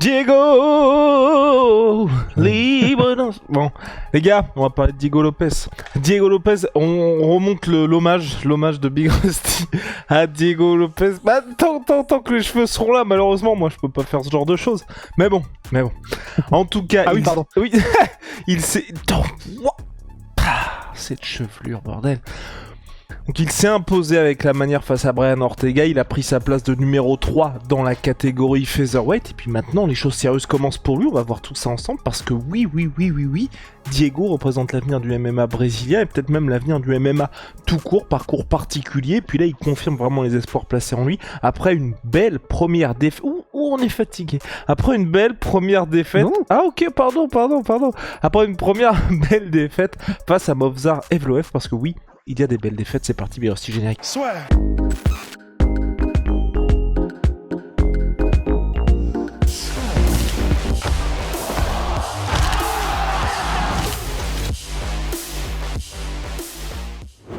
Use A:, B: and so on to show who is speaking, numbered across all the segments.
A: Diego Libre. Bon, les gars, on va parler de Diego Lopez. Diego Lopez, on remonte l'hommage de Big Rusty à Diego Lopez. Bah, tant que les cheveux seront là, malheureusement, moi je peux pas faire ce genre de choses. Mais bon. En tout cas,
B: ah oui, pardon.
A: Oui, il s'est. Cette chevelure, bordel. Donc il s'est imposé avec la manière face à Brian Ortega, il a pris sa place de numéro 3 dans la catégorie featherweight, et puis maintenant les choses sérieuses commencent pour lui, on va voir tout ça ensemble, parce que oui, Diego représente l'avenir du MMA brésilien, et peut-être même l'avenir du MMA tout court, parcours particulier, puis là il confirme vraiment les espoirs placés en lui, après une belle première défaite, on est fatigué, après une belle première défaite, pardon, après une première belle défaite face à Movsar Evloev, parce que oui, il y a des belles défaites, c'est parti, Big Rusty générique.
C: Soit.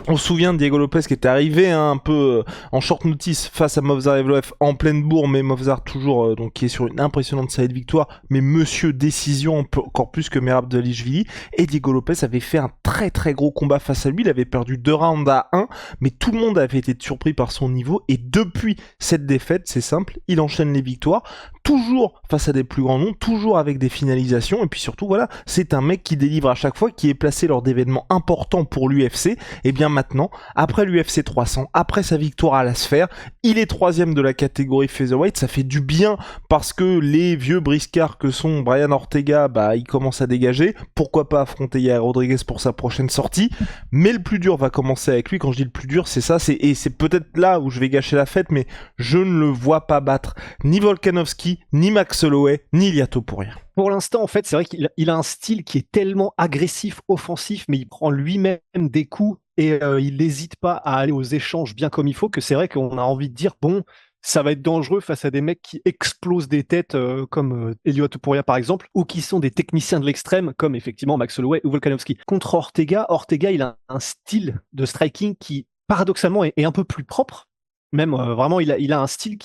A: On se souvient de Diego Lopez qui était arrivé un peu en short notice face à Movsar Evloev en pleine bourre, mais Movsar toujours donc qui est sur une impressionnante série de victoires, mais monsieur décision encore plus que Merab Dvalishvili, et Diego Lopez avait fait un très gros combat face à lui, il avait perdu 2 rounds à 1, mais tout le monde avait été surpris par son niveau, et depuis cette défaite, c'est simple, il enchaîne les victoires, toujours face à des plus grands noms, toujours avec des finalisations, et puis surtout voilà, c'est un mec qui délivre à chaque fois, qui est placé lors d'événements importants pour l'UFC, et bien maintenant, après l'UFC 300, après sa victoire à la Sphère, il est 3ème de la catégorie featherweight, ça fait du bien parce que les vieux briscards que sont Brian Ortega, bah ils commencent à dégager, pourquoi pas affronter Yair Rodriguez pour sa prochaine sortie, mais le plus dur va commencer avec lui, quand je dis le plus dur, c'est ça, et c'est peut-être là où je vais gâcher la fête, mais je ne le vois pas battre ni Volkanovski, ni Max Holloway, ni Ilia Topuria.
B: Pour l'instant, en fait, c'est vrai qu'il a un style qui est tellement agressif, offensif, mais il prend lui-même des coups et il n'hésite pas à aller aux échanges bien comme il faut, que c'est vrai qu'on a envie de dire, bon, ça va être dangereux face à des mecs qui explosent des têtes comme Ilia Topuria par exemple, ou qui sont des techniciens de l'extrême comme effectivement Max Holloway ou Volkanovski. Contre Ortega, il a un style de striking qui paradoxalement est un peu plus propre. Même vraiment, il a un style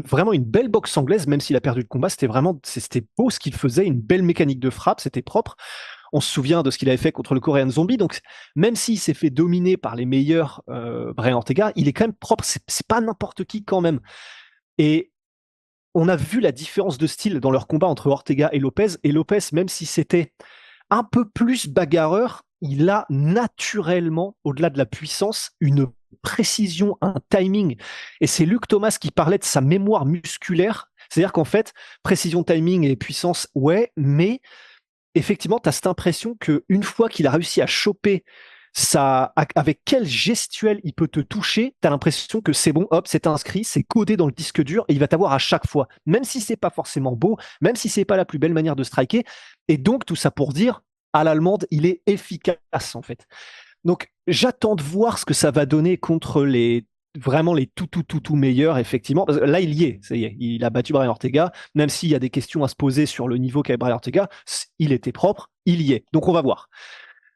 B: vraiment une belle boxe anglaise, même s'il a perdu le combat, c'était beau ce qu'il faisait, une belle mécanique de frappe, c'était propre. On se souvient de ce qu'il avait fait contre le Korean Zombie, donc même s'il s'est fait dominer par les meilleurs Brian Ortega, il est quand même propre, c'est pas n'importe qui quand même. Et on a vu la différence de style dans leur combat entre Ortega et Lopez, même si c'était un peu plus bagarreur, il a naturellement, au-delà de la puissance, une précision, un timing. Et c'est Luke Thomas qui parlait de sa mémoire musculaire. C'est-à-dire qu'en fait, précision, timing et puissance, ouais, mais effectivement, tu as cette impression qu'une fois qu'il a réussi à choper avec quelle gestuelle il peut te toucher, tu as l'impression que c'est bon, hop, c'est inscrit, c'est codé dans le disque dur et il va t'avoir à chaque fois. Même si c'est pas forcément beau, même si c'est pas la plus belle manière de striker. Et donc, tout ça pour dire, à l'allemande, il est efficace en fait. Donc, j'attends de voir ce que ça va donner contre vraiment les tout meilleurs, effectivement. Parce que là, il y est, ça y est. Il a battu Brian Ortega. Même s'il y a des questions à se poser sur le niveau qu'avait Brian Ortega, il était propre, il y est. Donc, on va voir.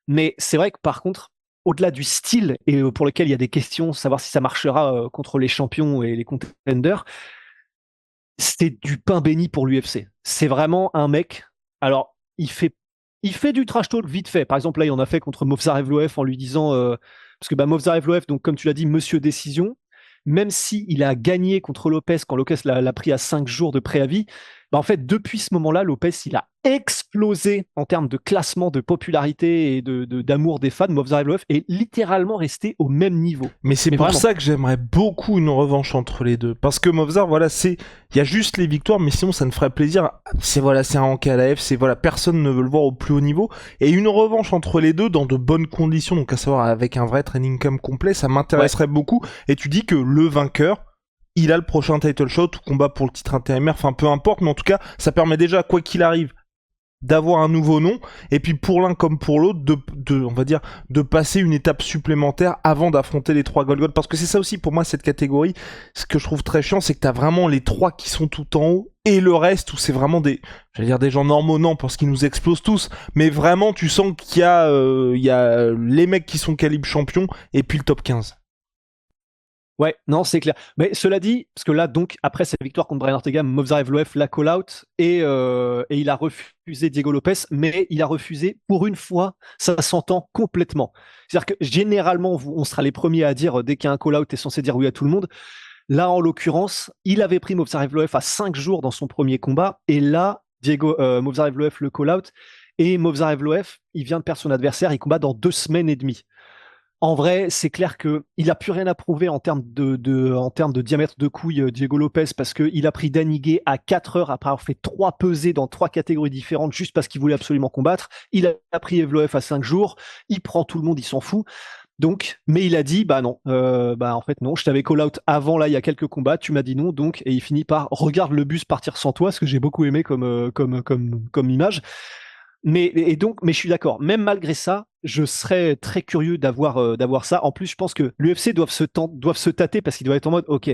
B: Mais c'est vrai que par contre, au-delà du style, et pour lequel il y a des questions, savoir si ça marchera contre les champions et les contenders, c'est du pain béni pour l'UFC. C'est vraiment un mec. Alors, il fait du trash talk vite fait. Par exemple, là, il en a fait contre Movsar Evloev en lui disant, parce que Movsar Evloev, donc comme tu l'as dit, monsieur décision, même s'il a gagné contre Lopez quand Lopez l'a pris à 5 jours de préavis, en fait, depuis ce moment-là, Lopez, il a explosé en termes de classement, de popularité et d'amour des fans. Movsar Evloev est littéralement resté au même niveau.
A: Mais c'est pour ça que j'aimerais beaucoup une revanche entre les deux. Parce que Movsar, voilà, il y a juste les victoires, mais sinon ça me ferait plaisir. C'est un rank à la F, personne ne veut le voir au plus haut niveau. Et une revanche entre les deux dans de bonnes conditions, donc à savoir avec un vrai training camp complet, ça m'intéresserait beaucoup. Et tu dis que le vainqueur, il a le prochain title shot ou combat pour le titre intérimaire, enfin peu importe, mais en tout cas, ça permet déjà, quoi qu'il arrive, d'avoir un nouveau nom, et puis pour l'un comme pour l'autre, on va dire, de passer une étape supplémentaire avant d'affronter les 3 Golgoth, parce que c'est ça aussi pour moi cette catégorie, ce que je trouve très chiant, c'est que t'as vraiment les 3 qui sont tout en haut, et le reste où c'est vraiment des gens normaux, non, parce qu'ils nous explosent tous, mais vraiment tu sens qu'il y a les mecs qui sont calibre champion, et puis le top 15.
B: Ouais, non, c'est clair. Mais cela dit, parce que là, donc, après sa victoire contre Brian Ortega, Movsar Evloev l'a call-out et il a refusé Diego Lopez, mais il a refusé pour une fois, ça s'entend complètement. C'est-à-dire que généralement, on sera les premiers à dire dès qu'il y a un call-out, t'es censé dire oui à tout le monde. Là, en l'occurrence, il avait pris Movsar Evloev à 5 jours dans son premier combat, et là, Movsar Evloev le call-out, et Movsar Evloev, il vient de perdre son adversaire, il combat dans 2 semaines et demie. En vrai, c'est clair qu'il n'a plus rien à prouver en termes en termes de diamètre de couille, Diego Lopez, parce qu'il a pris Daniguet à 4 heures après avoir fait 3 pesées dans 3 catégories différentes juste parce qu'il voulait absolument combattre. Il a pris Evloev à 5 jours. Il prend tout le monde, il s'en fout. Donc, mais il a dit, bah non, bah en fait non, je t'avais call out avant là, il y a quelques combats, tu m'as dit non, donc, et il finit par regarde le bus partir sans toi, ce que j'ai beaucoup aimé comme image. Mais je suis d'accord. Même malgré ça, je serais très curieux d'avoir ça. En plus, je pense que l'UFC doivent se tâter parce qu'ils doivent être en mode, ok,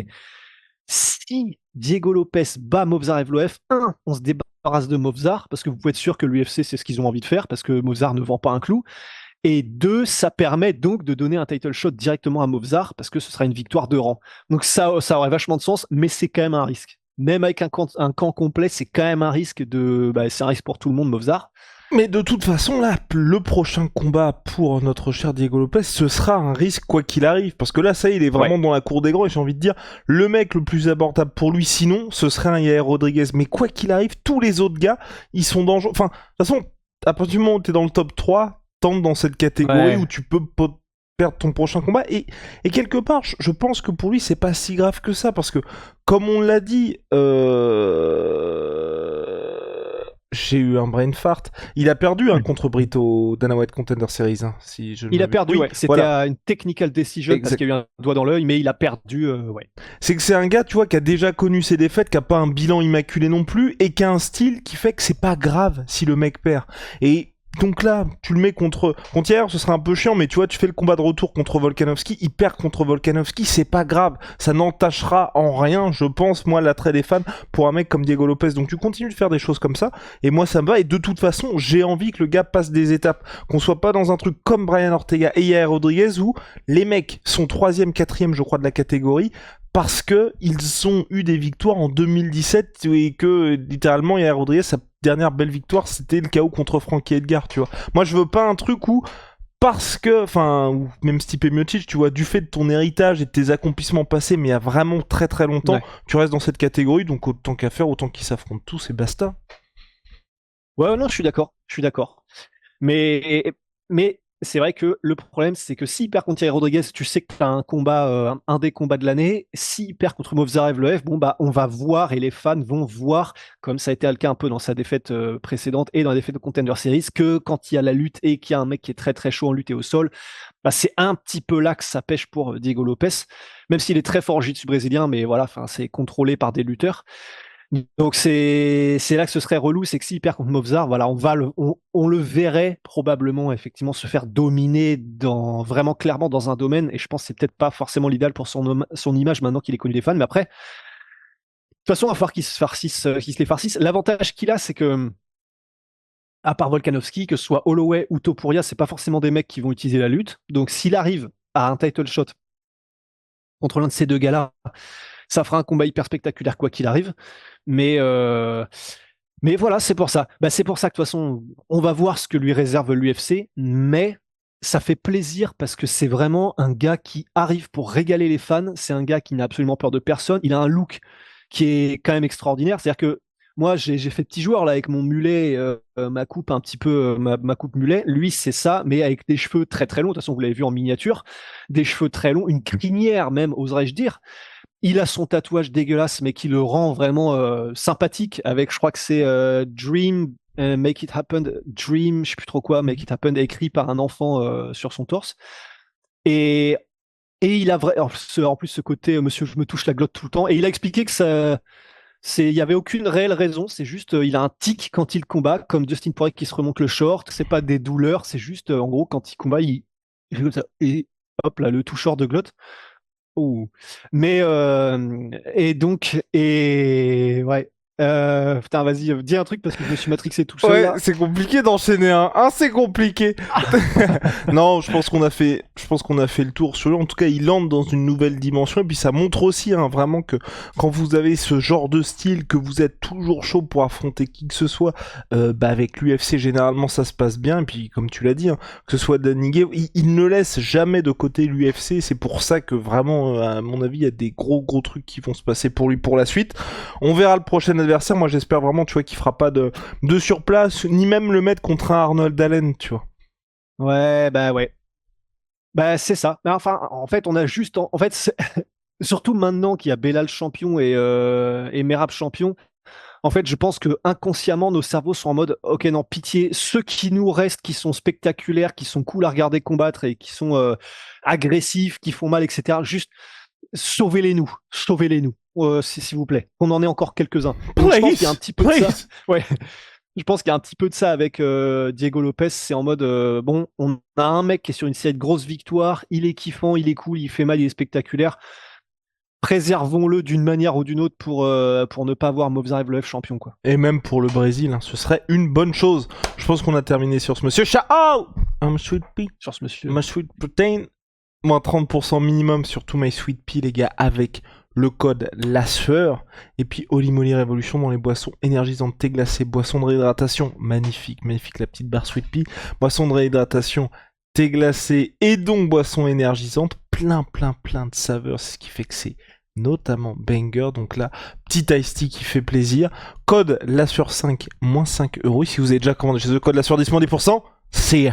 B: si Diego Lopez bat Movsar Evloev, on se débarrasse de Movsar parce que vous pouvez être sûr que l'UFC c'est ce qu'ils ont envie de faire parce que Movsar ne vend pas un clou. Et deux, ça permet donc de donner un title shot directement à Movsar parce que ce sera une victoire de rang. Donc ça aurait vachement de sens, mais c'est quand même un risque. Même avec un camp complet, c'est quand même un risque c'est un risque pour tout le monde, Movsar.
A: Mais de toute façon, là, le prochain combat pour notre cher Diego Lopez, ce sera un risque quoi qu'il arrive. Parce que là, ça y est, il est vraiment dans la cour des grands et j'ai envie de dire, le mec le plus abordable pour lui, sinon, ce serait un Yair Rodriguez. Mais quoi qu'il arrive, tous les autres gars, ils sont dangereux. Enfin, de toute façon, à partir du moment où t'es dans le top 3, tente dans cette catégorie où tu peux perdre ton prochain combat. Et quelque part, je pense que pour lui, c'est pas si grave que ça. Parce que, comme on l'a dit, j'ai eu un brain fart. Il a perdu contre Brito Dana White Contender Series. Si je
B: il a perdu,
A: oui,
B: ouais. C'était une technical decision parce qu'il y a eu un doigt dans l'œil, mais il a perdu, ouais.
A: C'est que c'est un gars, tu vois, qui a déjà connu ses défaites, qui a pas un bilan immaculé non plus, et qui a un style qui fait que c'est pas grave si le mec perd. Et donc là, tu le mets contre hier, ce serait un peu chiant, mais tu vois, tu fais le combat de retour contre Volkanovski, il perd contre Volkanovski, c'est pas grave, ça n'entachera en rien, je pense, moi, l'attrait des fans pour un mec comme Diego Lopez. Donc tu continues de faire des choses comme ça, et moi ça me va, et de toute façon, j'ai envie que le gars passe des étapes, qu'on soit pas dans un truc comme Brian Ortega et Yair Rodriguez, où les mecs sont 3e, 4e, je crois, de la catégorie, parce que ils ont eu des victoires en 2017 et que littéralement Yair Rodriguez, sa dernière belle victoire, c'était le KO contre Frankie Edgar, tu vois. Moi, je veux pas un truc où parce que, enfin, ou même Stipe Miocic, tu vois, du fait de ton héritage et de tes accomplissements passés, mais il y a vraiment très très longtemps, tu restes dans cette catégorie, donc autant qu'à faire, autant qu'ils s'affrontent tous et basta.
B: Ouais, non, je suis d'accord. Mais c'est vrai que le problème, c'est que s'il perd contre Thierry Rodriguez, tu sais que tu as un combat, un des combats de l'année. S'il perd contre Movsar Evloev, bon, bah, on va voir et les fans vont voir, comme ça a été le cas un peu dans sa défaite précédente et dans la défaite de Contender Series, que quand il y a la lutte et qu'il y a un mec qui est très très chaud en lutte et au sol, bah, c'est un petit peu là que ça pêche pour Diego Lopez, même s'il est très fort en jiu-jitsu brésilien, mais voilà, c'est contrôlé par des lutteurs. Donc c'est là que ce serait relou, c'est que s'il perd contre Movsar, voilà, on le verrait probablement effectivement se faire dominer vraiment clairement dans un domaine, et je pense que c'est peut-être pas forcément l'idéal pour son image maintenant qu'il est connu des fans, mais après, de toute façon, il va falloir qu'il se les farcisse. L'avantage qu'il a, c'est que à part Volkanovski, que ce soit Holloway ou Topuria, c'est pas forcément des mecs qui vont utiliser la lutte. Donc s'il arrive à un title shot contre l'un de ces deux gars-là, ça fera un combat hyper spectaculaire quoi qu'il arrive. Mais voilà, c'est pour ça. Bah, c'est pour ça que de toute façon, on va voir ce que lui réserve l'UFC, mais ça fait plaisir parce que c'est vraiment un gars qui arrive pour régaler les fans. C'est un gars qui n'a absolument peur de personne. Il a un look qui est quand même extraordinaire. C'est-à-dire que moi, j'ai fait petit joueur là avec mon mulet, ma coupe un petit peu, ma coupe mulet. Lui, c'est ça, mais avec des cheveux très très longs. De toute façon, vous l'avez vu en miniature, des cheveux très longs, une crinière même, oserais-je dire. Il a son tatouage dégueulasse, mais qui le rend vraiment sympathique. Avec, je crois que c'est Dream, Make It Happen, Dream, je sais plus trop quoi, Make It Happen, écrit par un enfant sur son torse. Et il a en plus ce côté, monsieur, je me touche la glotte tout le temps. Et il a expliqué que il y avait aucune réelle raison. C'est juste, il a un tic quand il combat, comme Dustin Poirier qui se remonte le short. C'est pas des douleurs, c'est juste, en gros, quand il combat, il fait comme ça. Et hop là, le toucheur de glotte. Oh. Mais et donc ouais. Putain, vas-y, dis un truc parce que je me suis matrixé tout seul
A: Ouais,
B: là.
A: c'est compliqué d'enchaîner c'est compliqué. Non, je pense qu'on a fait le tour sur lui. En tout cas, il entre dans une nouvelle dimension et puis ça montre aussi vraiment que quand vous avez ce genre de style, que vous êtes toujours chaud pour affronter qui que ce soit, avec l'UFC généralement ça se passe bien. Et puis comme tu l'as dit, que ce soit Danny Gay, il ne laisse jamais de côté l'UFC. C'est pour ça que vraiment, à mon avis, il y a des gros trucs qui vont se passer pour lui pour la suite. On verra le prochain adversaire. Moi, j'espère vraiment, tu vois, qu'il fera pas de surplace, ni même le mettre contre un Arnold Allen, tu vois.
B: Ouais, bah ouais. Bah c'est ça. Mais enfin, en fait, on a juste... En fait, surtout maintenant qu'il y a Belal champion et Merab champion, en fait, je pense que inconsciemment, nos cerveaux sont en mode, ok, non, pitié, ceux qui nous restent, qui sont spectaculaires, qui sont cool à regarder combattre et qui sont agressifs, qui font mal, etc., juste sauvez-les nous, s'il vous plaît. On en est encore quelques-uns. Donc, je pense qu'il y a un petit peu de ça. Ouais. Je pense qu'il y a un petit peu de ça avec Diego Lopez. C'est en mode, bon, on a un mec qui est sur une série de grosses victoires, il est kiffant, il est cool, il fait mal, il est spectaculaire. Préservons-le d'une manière ou d'une autre pour ne pas voir Movsar Evloev champion, quoi.
A: Et même pour le Brésil, ce serait une bonne chose. Je pense qu'on a terminé sur ce monsieur. Ciao! I'm Sweet Pea.
B: Sur ce monsieur.
A: My Sweet Protein. Moins 30% minimum sur tout My Sweet Pea, les gars, avec le code La Sueur. Et puis Holy Moly Révolution dans les boissons énergisantes, thé glacé, boissons de réhydratation. Magnifique la petite barre Sweet Pea. Boissons de réhydratation, thé glacé et donc boissons énergisantes. Plein de saveurs. C'est ce qui fait que c'est notamment banger. Donc là, petit iced tea qui fait plaisir. Code La Sueur 5, moins 5 €. Si vous avez déjà commandé chez eux, code La Sueur 10%, c'est